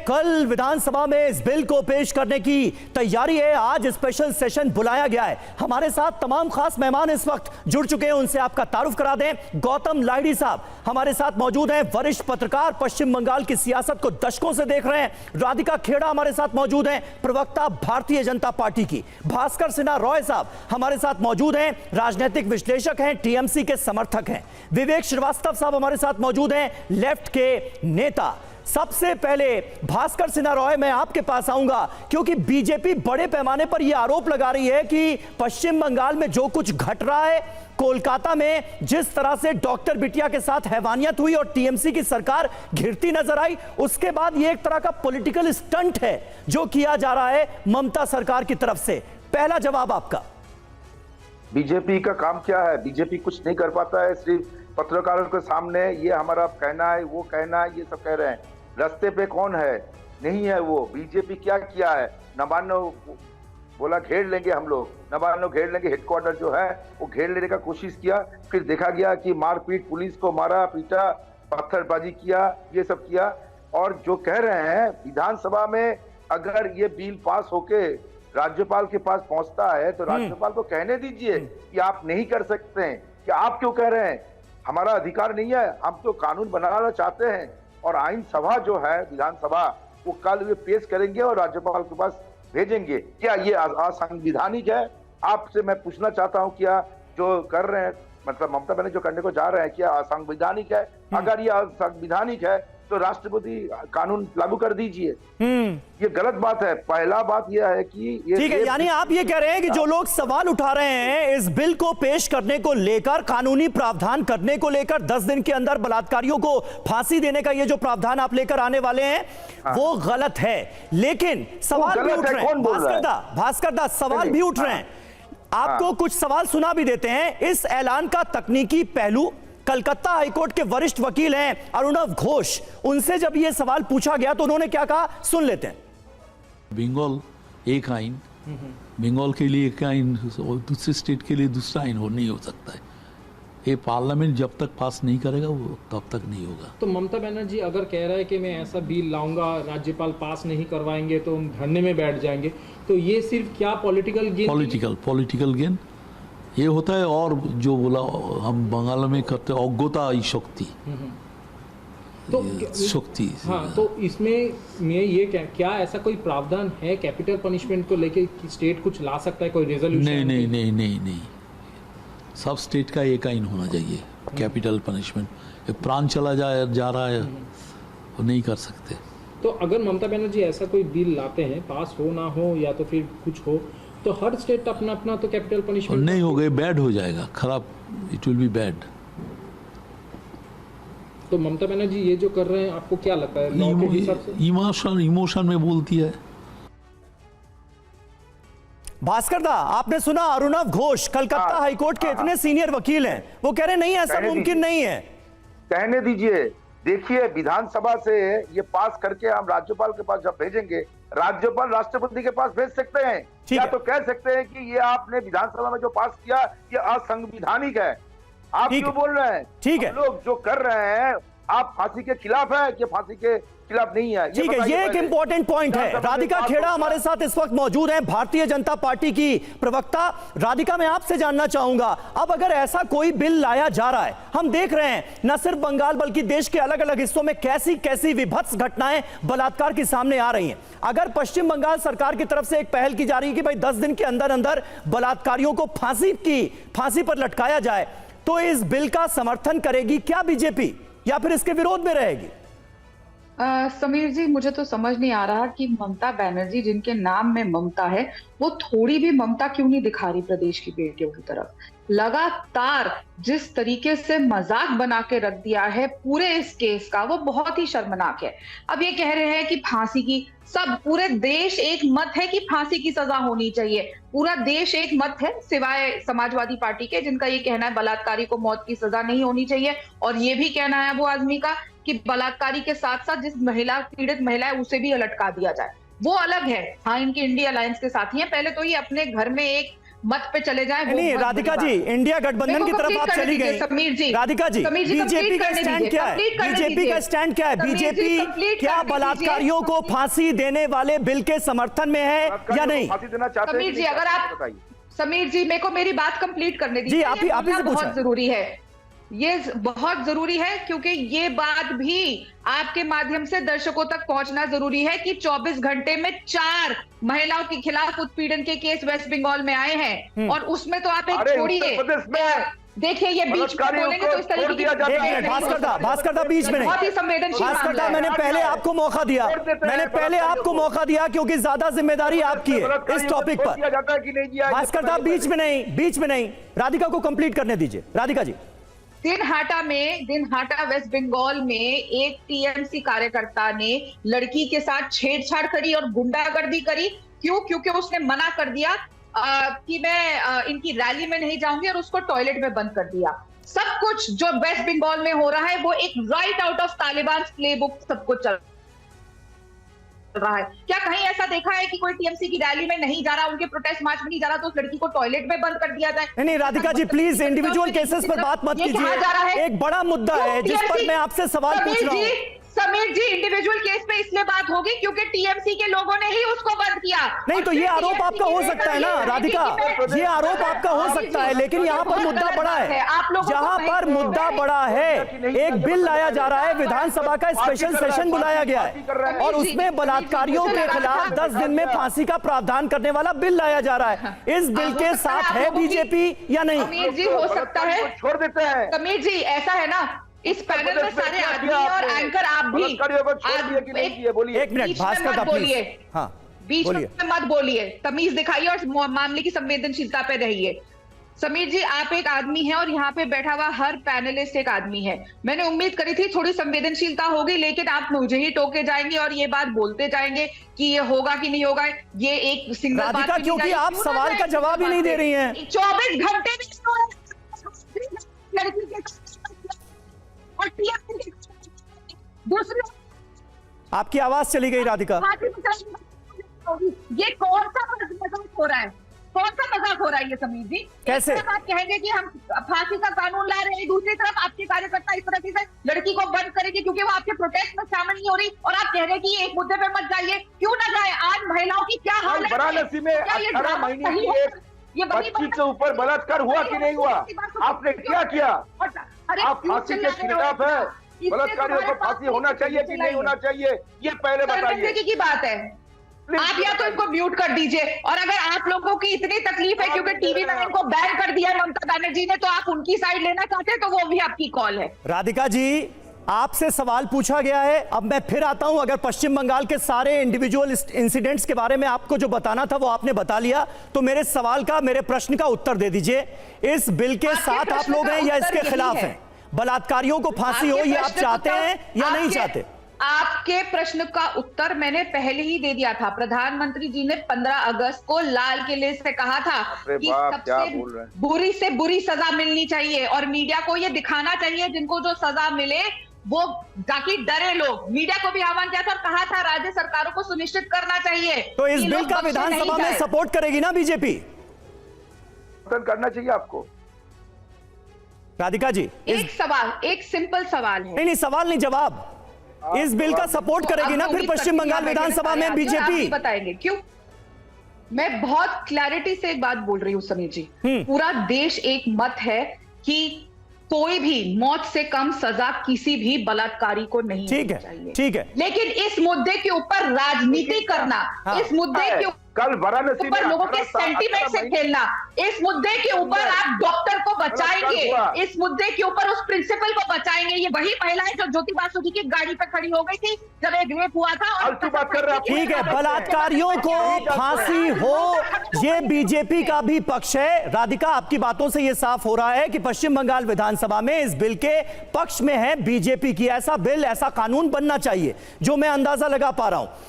कल विधानसभा में इस बिल को पेश करने की तैयारी है। आज स्पेशल सेशन बुलाया गया है। हमारे साथ तमाम खास मेहमान इस वक्त जुड़ चुके हैं, उनसे आपका तारुफ करा दें। गौतम लाहिड़ी साहब हमारे साथ मौजूद हैं, वरिष्ठ पत्रकार, पश्चिम बंगाल की सियासत को दशकों से देख रहे हैं। राधिका खेड़ा हमारे साथ मौजूद हैं, प्रवक्ता भारतीय जनता पार्टी की। भास्कर सिन्हा रॉय साहब हमारे साथ मौजूद हैं, राजनीतिक विश्लेषक हैं, टीएमसी के समर्थक हैं। विवेक श्रीवास्तव साहब हमारे साथ मौजूद हैं, लेफ्ट के नेता। सबसे पहले भास्कर सिन्हा रॉय, मैं आपके पास आऊंगा क्योंकि बीजेपी बड़े पैमाने पर यह आरोप लगा रही है कि पश्चिम बंगाल में जो कुछ घट रहा है, कोलकाता में जिस तरह से डॉक्टर बिटिया के साथ हैवानियत हुई और टीएमसी की सरकार घिरती नजर आई, उसके बाद यह एक तरह का पॉलिटिकल स्टंट है जो किया जा रहा है ममता सरकार की तरफ से। पहला जवाब आपका। बीजेपी का काम क्या है? बीजेपी कुछ नहीं कर पाता है, सिर्फ पत्रकारों के सामने ये हमारा कहना है, वो कहना है, ये सब कह रहे हैं। रास्ते पे कौन है? नहीं है वो। बीजेपी क्या किया है? नवान्न बोला घेर लेंगे हम लोग, नवान्न घेर लेंगे, हेडक्वार्टर जो है वो घेर लेने का कोशिश किया, फिर देखा गया कि मारपीट, पुलिस को मारा पीटा, पत्थरबाजी किया, ये सब किया। और जो कह रहे हैं विधानसभा में अगर ये बिल पास होके राज्यपाल के पास पहुंचता है तो राज्यपाल को कहने दीजिए कि आप नहीं कर सकते हैं। कि आप क्यों कह रहे हैं? हमारा अधिकार नहीं है, हम तो कानून बनाना चाहते हैं। और आईन सभा जो है विधानसभा, वो कल ये पेश करेंगे और राज्यपाल के पास भेजेंगे। क्या ये असंवैधानिक है? आपसे मैं पूछना चाहता हूं, क्या जो कर रहे हैं, मतलब ममता बनर्जी जो करने को जा रहे हैं, क्या असंवैधानिक है? अगर ये असंवैधानिक है तो राष्ट्रपति कानून लागू कर दीजिए। ये गलत बात है। पहला बात यह है कि ये ठीक है, यानी आप ये कह रहे हैं कि जो लोग सवाल उठा रहे हैं इस बिल को पेश करने को लेकर, कानूनी प्रावधान करने को लेकर, 10 दिन के अंदर बलात्कारियों को फांसी देने का ये जो प्रावधान आप लेकर आने वाले हैं, वो गलत है। लेकिन सवाल भी उठ रहे हैं, भास्कर दा सवाल भी उठ रहे हैं। आपको कुछ सवाल सुना भी देते हैं। इस ऐलान का तकनीकी पहलू, कलकत्ता हाईकोर्ट के वरिष्ठ वकील हैं अरुणव घोष, उनसे जब यह सवाल पूछा गया तो उन्होंने क्या कहा, सुन लेते हैं। बंगाल एक आइन, बंगाल के लिए एक आइन और दूसरे स्टेट के लिए दूसरा आइन नहीं हो सकता है। ये पार्लियामेंट जब तक पास नहीं करेगा वो तब तक नहीं होगा। तो ममता बनर्जी अगर कह रहा है कि मैं ऐसा बिल लाऊंगा, राज्यपाल पास नहीं करवाएंगे तो हम धरने में बैठ जाएंगे, तो ये सिर्फ क्या पॉलिटिकल गेन? पॉलिटिकल गेन ये होता है। और जो बोला हम बंगाल में करते अज्ञता शक्ति, तो शक्ति। हाँ, तो इसमें मैं ये क्या ऐसा कोई प्रावधान है कैपिटल पनिशमेंट को लेके कि स्टेट कुछ ला सकता है, कोई रेजोल्यूशन? नहीं, सब स्टेट का एक आइन होना चाहिए कैपिटल पनिशमेंट। प्राण चला जा रहा है, वो नहीं कर सकते। तो अगर ममता बनर्जी ऐसा कोई बिल लाते हैं, पास हो ना हो या तो फिर कुछ हो, तो हर स्टेट अपना अपना तो कैपिटल पनिशमेंट नहीं हो गए, बैड हो जाएगा, खराब, इट विल बी बैड। तो ममता बनर्जी ये जो कर रहे हैं, आपको क्या लगता है लॉ के हिसाब से? इमोशन में बोलती है। भास्कर दा, आपने सुना अरुणव घोष कलकत्ता हाईकोर्ट के इतने सीनियर वकील हैं, वो कह रहे नहीं ऐसा मुमकिन नहीं है। कहने दीजिए। देखिए, विधानसभा से ये पास करके हम राज्यपाल के पास जब भेजेंगे, राज्यपाल राष्ट्रपति के पास भेज सकते हैं। या तो कह सकते हैं कि ये आपने विधानसभा में जो पास किया ये असंवैधानिक है। आप क्यों बोल रहे हैं? ठीक है, लोग जो कर रहे हैं, आप फांसी के खिलाफ है कि फांसी के खिलाफ नहीं है? ठीक है, ये एक इंपॉर्टेंट पॉइंट है। राधिका खेड़ा हमारे साथ इस वक्त मौजूद है, भारतीय जनता पार्टी की प्रवक्ता। राधिका, मैं आपसे जानना चाहूंगा, अब अगर ऐसा कोई बिल लाया जा रहा है, हम देख रहे हैं न सिर्फ बंगाल बल्कि देश के अलग अलग हिस्सों में कैसी कैसी विभत्स घटनाएं बलात्कार की सामने आ रही हैं। अगर पश्चिम बंगाल सरकार की तरफ से एक पहल की जा रही है कि भाई 10 दिन के अंदर अंदर बलात्कारियों को फांसी पर लटकाया जाए, तो इस बिल का समर्थन करेगी क्या बीजेपी या फिर इसके विरोध में रहेगी? समीर जी, मुझे तो समझ नहीं आ रहा कि ममता बनर्जी जिनके नाम में ममता है, वो थोड़ी भी ममता क्यों नहीं दिखा रही प्रदेश की बेटियों की तरफ। लगातार जिस तरीके से मजाक बना के रख दिया है पूरे इस केस का, वो बहुत ही शर्मनाक है। अब ये कह रहे हैं कि फांसी की, सब पूरे देश एक मत है कि फांसी की सजा होनी चाहिए। पूरा देश एक मत है सिवाय समाजवादी पार्टी के, जिनका ये कहना है बलात्कारी को मौत की सजा नहीं होनी चाहिए। और ये भी कहना है वो आदमी का कि बलात्कारी के साथ साथ जिस पीड़ित महिला है उसे भी लटका दिया जाए। वो अलग है। हाँ, इनकी इंडिया अलायंस के साथी हैं। पहले तो ये अपने घर में एक मत पे चले जाएं। नहीं राधिका जी, इंडिया गठबंधन की तरफ आप चली गई। समीर जी, राधिका जी, बीजेपी का स्टैंड क्या है? बीजेपी का स्टैंड क्या है? बीजेपी क्या बलात्कारियों को फांसी देने वाले बिल के समर्थन में है या नहीं? फांसी देना चाहते हैं समीर जी, अगर आप, समीर जी मेरे को मेरी बात कंप्लीट करने दीजिए। जी, आप ही से पूछें। बहुत जरूरी है, ये बहुत जरूरी है, क्योंकि ये बात भी आपके माध्यम से दर्शकों तक पहुंचना जरूरी है कि 24 घंटे में 4 महिलाओं के खिलाफ उत्पीड़न के केस वेस्ट बंगाल में आए हैं, और उसमें तो आप एक छोड़िए, देखिए ये बीच में बोलेंगे तो इस तरीके की भास्कर दा बीच में नहीं, बहुत ही संवेदनशील भास्कर दा, मैंने पहले आपको मौका दिया क्योंकि ज्यादा जिम्मेदारी आपकी है इस टॉपिक पर। भास्कर दा बीच में नहीं, राधिका को कंप्लीट करने दीजिए। राधिका जी, दिनहाटा वेस्ट बंगाल में एक टीएमसी कार्यकर्ता ने लड़की के साथ छेड़छाड़ करी और गुंडागर्दी करी। क्यों? क्योंकि उसने मना कर दिया कि मैं इनकी रैली में नहीं जाऊंगी, और उसको टॉयलेट में बंद कर दिया। सब कुछ जो वेस्ट बंगाल में हो रहा है वो एक right out of Taliban playbook सब कुछ चल रहा है। क्या कहीं ऐसा देखा है कि कोई टीएमसी की रैली में नहीं जा रहा, उनके प्रोटेस्ट मार्च में नहीं जा रहा, तो उस लड़की को टॉयलेट में बंद कर दिया जाए? नहीं Radhika ji, please individual cases पर बात मत कीजिए। एक बड़ा मुद्दा है जिस पर मैं आपसे सवाल पूछ रहा हूँ। समीर जी, इंडिविजुअल केस पे इसलिए बात होगी क्योंकि टीएमसी के लोगों ने ही उसको बंद किया। नहीं तो ये आरोप आपका हो सकता है ना राधिका, ये आरोप आपका हो सकता है, लेकिन यहाँ पर मुद्दा बड़ा है। जहाँ पर मुद्दा बड़ा है, एक बिल लाया जा रहा है, विधानसभा का स्पेशल सेशन बुलाया गया है, और उसमें बलात्कारियों के खिलाफ 10 दिन में फांसी का प्रावधान करने वाला बिल लाया जा रहा है। इस बिल के साथ है बीजेपी या नहीं? समीर जी, हो सकता है, छोड़ देते हैं। समीर जी, ऐसा है ना, इस पैनल में सारे आदमी और एंकर आप भी एक मिनट भास्कर दा प्लीज, हाँ बीच में मत बोलिए, तमीज दिखाइए और मामले की संवेदनशीलता पे रहिए। समीर जी, आप एक आदमी हैं और यहाँ पे बैठा हुआ हर पैनलिस्ट एक आदमी है। मैंने उम्मीद करी थी थोड़ी संवेदनशीलता होगी, लेकिन आप मुझे ही टोके जाएंगे और ये बात बोलते जाएंगे कि ये होगा कि नहीं होगा। ये एक सिंगल राधिका, क्योंकि आप सवाल का जवाब ही नहीं दे रही हैं। 24 घंटे में दूसरी आपकी आवाज चली गई राधिका। ये कौन सा मजाक हो रहा है? कौन सा मजाक हो रहा है ये समीर जी? कैसे आप कहेंगे कि हम फांसी का कानून ला रहे हैं, दूसरी तरफ आपके कार्यकर्ता इस तरह से लड़की को बंद करेंगे क्योंकि वो आपके प्रोटेस्ट में शामिल नहीं हो रही, और आप कह रहे हैं कि एक मुद्दे पे मत जाइए। क्यों ना जाए? आज महिलाओं की क्या हाल है? वाराणसी में 18 महीने की एक बच्ची के ऊपर बलात्कार हुआ कि नहीं हुआ? आपने क्या किया? आप फांसी के खिलाफ है? बलात्कारियों को फांसी होना चाहिए कि नहीं होना चाहिए, ये पहले बताइए। की बात है, आप या तो इनको म्यूट कर दीजिए, और अगर आप लोगों की इतनी तकलीफ है क्योंकि टीवी में इनको बैन कर दिया है ममता बनर्जी ने, तो आप उनकी साइड लेना चाहते हैं तो वो भी आपकी कॉल है। राधिका जी, आपसे सवाल पूछा गया है, अब मैं फिर आता हूं। अगर पश्चिम बंगाल के सारे इंडिविजुअल इंसिडेंट्स के बारे में आपको जो बताना था वो आपने बता लिया, तो मेरे सवाल का, मेरे प्रश्न का उत्तर दे दीजिए। इस बिल के साथ आप लोग हैं या इसके खिलाफ हैं? बलात्कारियों को फांसी हो, ये आप चाहते हैं या नहीं चाहते? आपके प्रश्न का उत्तर मैंने पहले ही दे दिया था। प्रधानमंत्री जी ने 15 अगस्त को लाल किले से कहा था कि सबसे बुरी से बुरी सजा मिलनी चाहिए, और मीडिया को ये दिखाना चाहिए जिनको जो सजा मिले वो, ताकि डरे लोग। मीडिया को भी आह्वान किया था और कहा था राज्य सरकारों को सुनिश्चित करना चाहिए। तो इस बिल का विधानसभा में सपोर्ट करेगी ना बीजेपी? करना चाहिए आपको। राधिका जी, एक सवाल, एक सिंपल सवाल है। नहीं सवाल नहीं, जवाब। इस बिल का सपोर्ट करेगी ना फिर पश्चिम बंगाल विधानसभा में बीजेपी? बताएंगे क्यों। मैं बहुत क्लैरिटी से एक बात बोल रही हूं समीर जी, पूरा देश एक मत है कि कोई भी मौत से कम सजा किसी भी बलात्कारी को नहीं होनी चाहिए। ठीक है, लेकिन इस मुद्दे के ऊपर राजनीति करना, इस मुद्दे के कल वाराणसी में लोगों के सेंटीमेंट से खेलना, इस मुद्दे के ऊपर आप डॉक्टर को बचाएंगे, इस मुद्दे के ऊपर उस प्रिंसिपल को बचाएंगे। ये वही महिलाएं जो ज्योति बासु की गाड़ी पे खड़ी हो गई थी जब एक रेप हुआ था। और ठीक है, बलात्कारियों को फांसी हो, ये बीजेपी का भी पक्ष है। राधिका, आपकी बातों से ये साफ हो रहा है कि पश्चिम बंगाल विधानसभा में इस बिल के पक्ष में है बीजेपी की। ऐसा बिल, ऐसा कानून बनना चाहिए, जो मैं अंदाजा लगा पा रहा हूं।